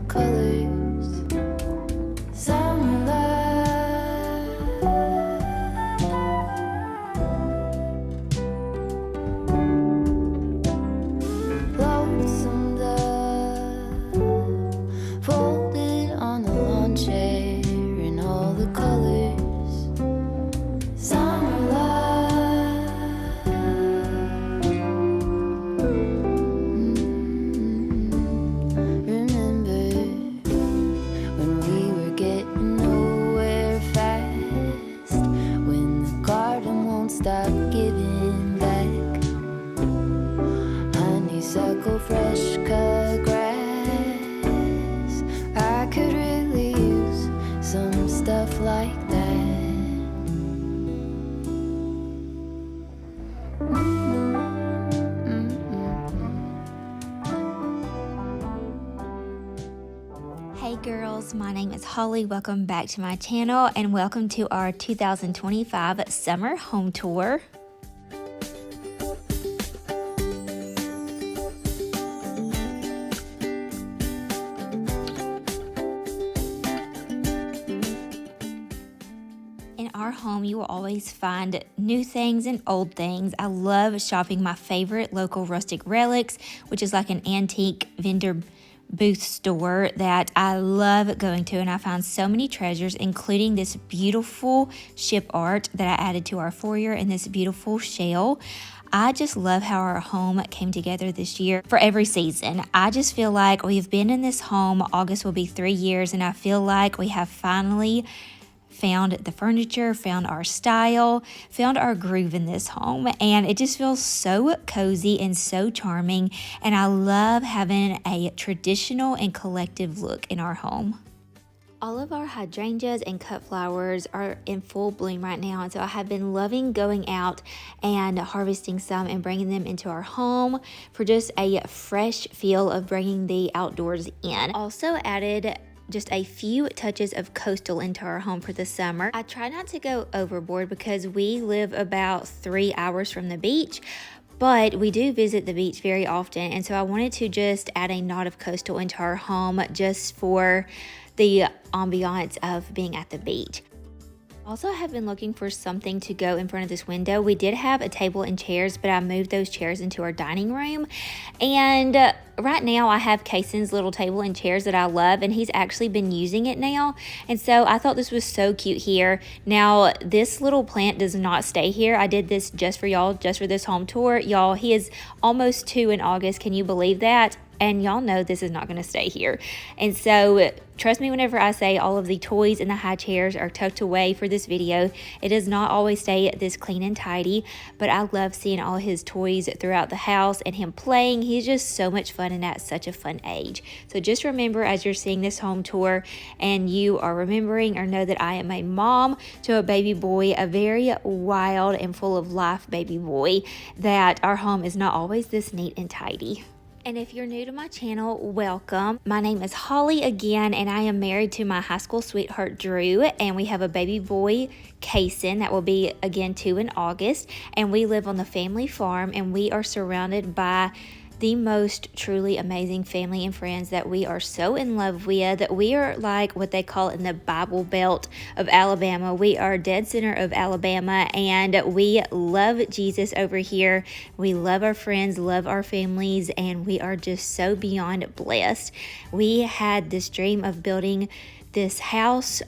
colors. Summer love. Lonesome dove folded on the lawn chair in all the colors. Summer love. Remember when we were getting nowhere fast, when the garden won't stop giving back. Honeysuckle, fresh cut grass. I could really use some stuff like that. Hey girls, my name is Holly. Welcome back to my channel and welcome to our 2025 summer home tour. In our home, you will always find new things and old things. I love shopping my favorite local rustic relics, which is like an antique vendor booth store that I love going to, and I found so many treasures, including this beautiful ship art that I added to our foyer and this beautiful shell. I just love how our home came together this year for every season. I just feel like we've been in this home. August will be 3 years, and I feel like we have finally found the furniture, found our style, found our groove in this home, and it just feels so cozy and so charming, and I love having a traditional and collective look in our home. All of our hydrangeas and cut flowers are in full bloom right now, and so I have been loving going out and harvesting some and bringing them into our home for just a fresh feel of bringing the outdoors in. Also added just a few touches of coastal into our home for the summer. I try not to go overboard because we live about 3 hours from the beach, but we do visit the beach very often, and so I wanted to just add a nod of coastal into our home just for the ambiance of being at the beach. Also have been looking for something to go in front of this window. We did have a table and chairs, but I moved those chairs into our dining room, and right now I have Kason's little table and chairs that I love, and he's actually been using it now, and so I thought this was so cute here. Now this little plant does not stay here. I did this just for y'all, just for this home tour. Y'all, he is almost 2 in August. Can you believe that? And y'all know this is not going to stay here. And so trust me whenever I say all of the toys and the high chairs are tucked away for this video. It does not always stay this clean and tidy, but I love seeing all his toys throughout the house and him playing. He's just so much fun and at such a fun age. So just remember, as you're seeing this home tour and you are remembering or know that I am a mom to a baby boy, a very wild and full of life baby boy, that our home is not always this neat and tidy. And if you're new to my channel, welcome. My name is Holly again, and I am married to my high school sweetheart, Drew, and we have a baby boy, Kason, that will be, again, 2 in August, and we live on the family farm, and we are surrounded by the most truly amazing family and friends that we are so in love with. We are like what they call in the Bible Belt of Alabama. We are dead center of Alabama, and we love Jesus over here. We love our friends, love our families, and we are just so beyond blessed. We had this dream of building this house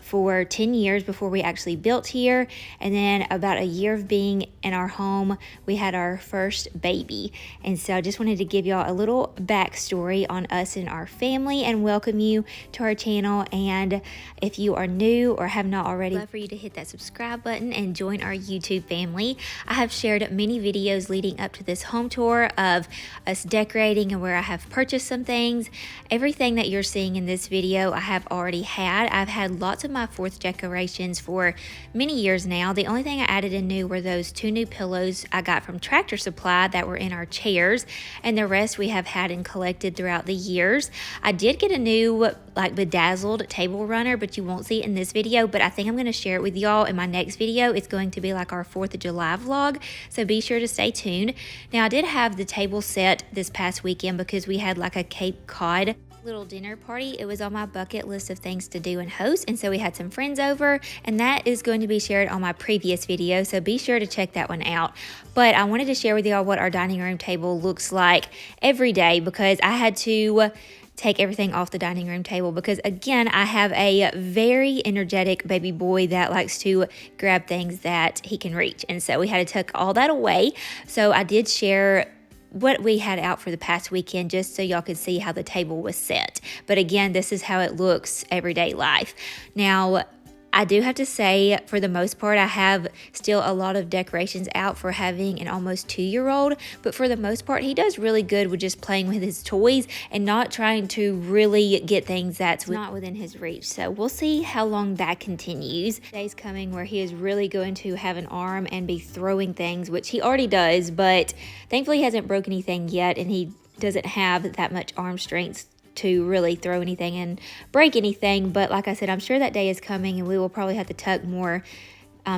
for 10 years before we actually built here, and then about a year of being in our home, we had our first baby. And so I just wanted to give y'all a little backstory on us and our family and welcome you to our channel. And if you are new or have not already, I'd love for you to hit that subscribe button and join our YouTube family. I have shared many videos leading up to this home tour of us decorating and where I have purchased some things. Everything that you're seeing in this video I have already had. I've had lots of my 4th decorations for many years now. The only thing I added in new were those 2 new pillows I got from Tractor Supply that were in our chairs, and the rest we have had and collected throughout the years. I did get a new like bedazzled table runner, but you won't see it in this video, but I think I'm going to share it with y'all in my next video. It's going to be like our 4th of July vlog, so be sure to stay tuned. Now I did have the table set this past weekend because we had like a Cape Cod little dinner party. It was on my bucket list of things to do and host, and so we had some friends over, and that is going to be shared on my previous video, so be sure to check that one out. But I wanted to share with y'all what our dining room table looks like every day, because I had to take everything off the dining room table because, again, I have a very energetic baby boy that likes to grab things that he can reach, and so we had to tuck all that away. So I did share what we had out for the past weekend just so y'all could see how the table was set. But again, this is how it looks everyday life. Now, I do have to say, for the most part, I have still a lot of decorations out for having an almost 2-year-old, but for the most part, he does really good with just playing with his toys and not trying to really get things that's not within his reach. So we'll see how long that continues. Day's coming where he is really going to have an arm and be throwing things, which he already does, but thankfully he hasn't broke anything yet, and he doesn't have that much arm strength to really throw anything and break anything. But like I said, I'm sure that day is coming, and we will probably have to tuck more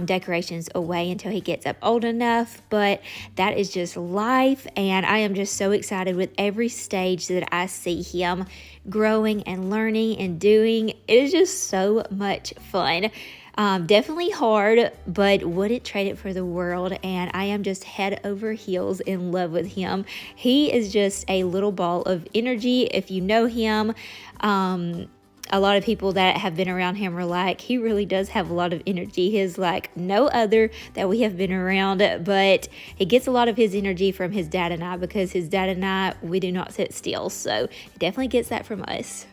decorations away until he gets up old enough. But that is just life, and I am just so excited with every stage that I see him growing and learning and doing. It is just so much fun. Definitely hard, but wouldn't trade it for the world, and I am just head over heels in love with him. He is just a little ball of energy. If you know him, a lot of people that have been around him are like, he really does have a lot of energy. He is like no other that we have been around, but he gets a lot of his energy from his dad and I, because his dad and I, we do not sit still, so he definitely gets that from us.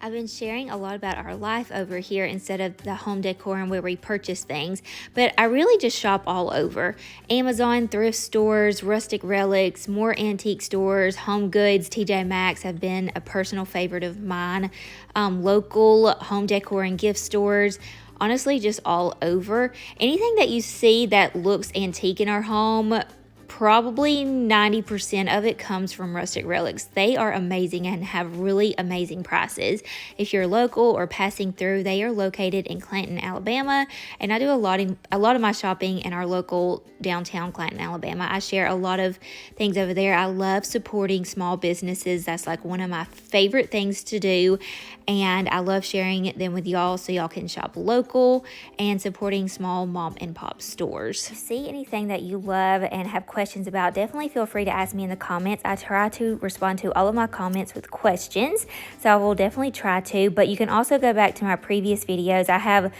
I've been sharing a lot about our life over here instead of the home decor and where we purchase things, but I really just shop all over. Amazon, thrift stores, rustic relics, more antique stores, home goods, TJ Maxx have been a personal favorite of mine. Local home decor and gift stores. Honestly, just all over. Anything that you see that looks antique in our home, probably 90% of it comes from Rustic Relics. They are amazing and have really amazing prices. If you're local or passing through, they are located in Clanton, Alabama, and I do a lot of my shopping in our local downtown Clanton, Alabama. I share a lot of things over there. I love supporting small businesses. That's like one of my favorite things to do, and I love sharing them with y'all so y'all can shop local and supporting small mom and pop stores. If you see anything that you love and have questions about, definitely feel free to ask me in the comments. I try to respond to all of my comments with questions, so I will definitely try to, but you can also go back to my previous videos. I have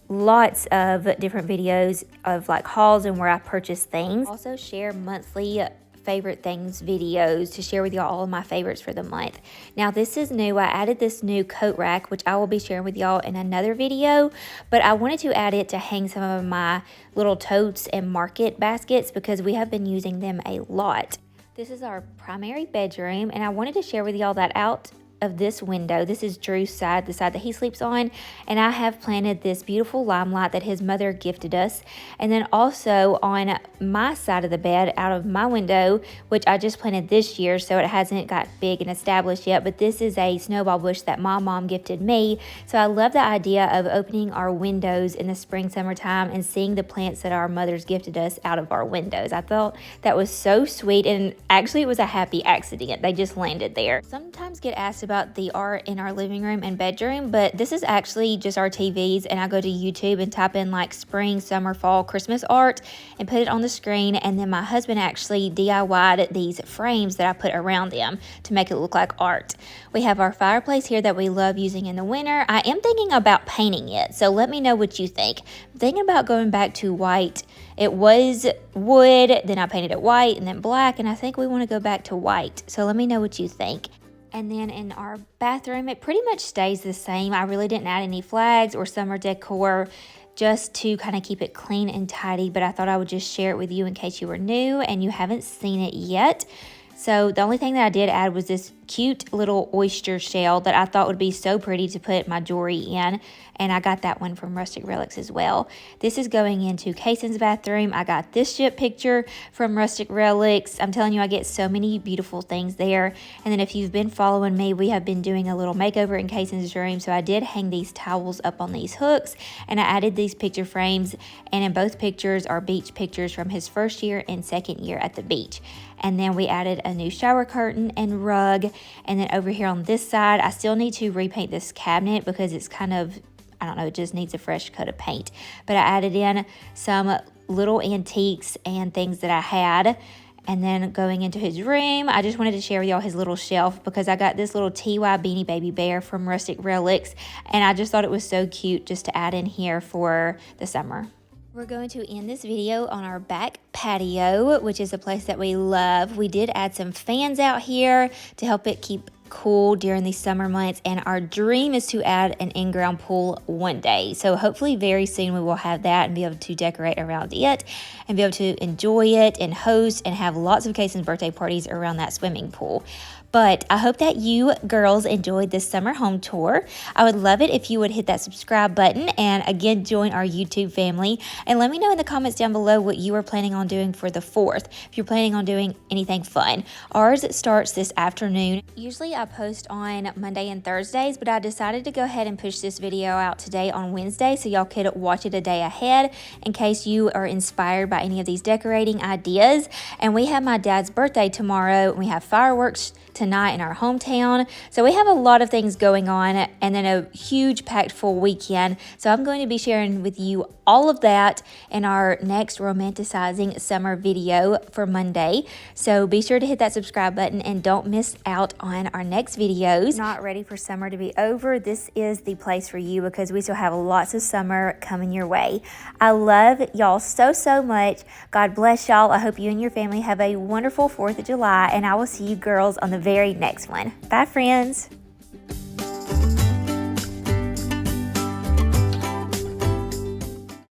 lots of different videos of like hauls and where I purchase things. Also share monthly favorite things videos to share with y'all all of my favorites for the month. Now this is new. I added this new coat rack, which I will be sharing with y'all in another video, but I wanted to add it to hang some of my little totes and market baskets because we have been using them a lot. This is our primary bedroom, and I wanted to share with y'all that out of this window, this is Drew's side, the side that he sleeps on, and I have planted this beautiful limelight that his mother gifted us. And then also on my side of the bed, out of my window, which I just planted this year, so it hasn't got big and established yet, but this is a snowball bush that my mom gifted me. So I love the idea of opening our windows in the spring, summertime and seeing the plants that our mothers gifted us out of our windows. I thought that was so sweet, and actually it was a happy accident. They just landed there. Sometimes get asked about the art in our living room and bedroom, but this is actually just our TVs, and I go to YouTube and type in like spring, summer, fall, Christmas art and put it on the screen, and then my husband actually DIY'd these frames that I put around them to make it look like art. We have our fireplace here that we love using in the winter. I am thinking about painting it, so let me know what you think. I'm thinking about going back to white. It was wood, then I painted it white and then black, and I think we want to go back to white, so let me know what you think. And then in our bathroom, it pretty much stays the same. I really didn't add any flags or summer decor just to kind of keep it clean and tidy, but I thought I would just share it with you in case you were new and you haven't seen it yet. So the only thing that I did add was this cute little oyster shell that I thought would be so pretty to put my jewelry in. And I got that one from Rustic Relics as well. This is going into Kaysen's bathroom. I got this ship picture from Rustic Relics. I'm telling you, I get so many beautiful things there. And then if you've been following me, we have been doing a little makeover in Kaysen's room. So I did hang these towels up on these hooks, and I added these picture frames. And in both pictures are beach pictures from his first year and second year at the beach. And then we added a new shower curtain and rug. And then over here on this side, I still need to repaint this cabinet because it's kind of, I don't know, it just needs a fresh coat of paint. But I added in some little antiques and things that I had. And then going into his room, I just wanted to share with y'all his little shelf because I got this little TY Beanie Baby Bear from Rustic Relics. And I just thought it was so cute just to add in here for the summer. We're going to end this video on our back patio, which is a place that we love. We did add some fans out here to help it keep cool during these summer months, and our dream is to add an in-ground pool one day. So hopefully very soon we will have that and be able to decorate around it and be able to enjoy it and host and have lots of Kaysen's birthday parties around that swimming pool. But I hope that you girls enjoyed this summer home tour. I would love it if you would hit that subscribe button and again join our YouTube family. And let me know in the comments down below what you are planning on doing for the 4th. If you're planning on doing anything fun. Ours starts this afternoon. Usually I post on Monday and Thursdays, but I decided to go ahead and push this video out today on Wednesday so y'all could watch it a day ahead in case you are inspired by any of these decorating ideas. And we have my dad's birthday tomorrow, and we have fireworks tonight in our hometown. So we have a lot of things going on and then a huge packed full weekend. So I'm going to be sharing with you all of that in our next romanticizing summer video for Monday. So be sure to hit that subscribe button and don't miss out on our next videos. Not ready for summer to be over? This is the place for you because we still have lots of summer coming your way. I love y'all so much. God bless y'all. I hope you and your family have a wonderful 4th of July, and I will see you girls on the very next one. Bye, friends.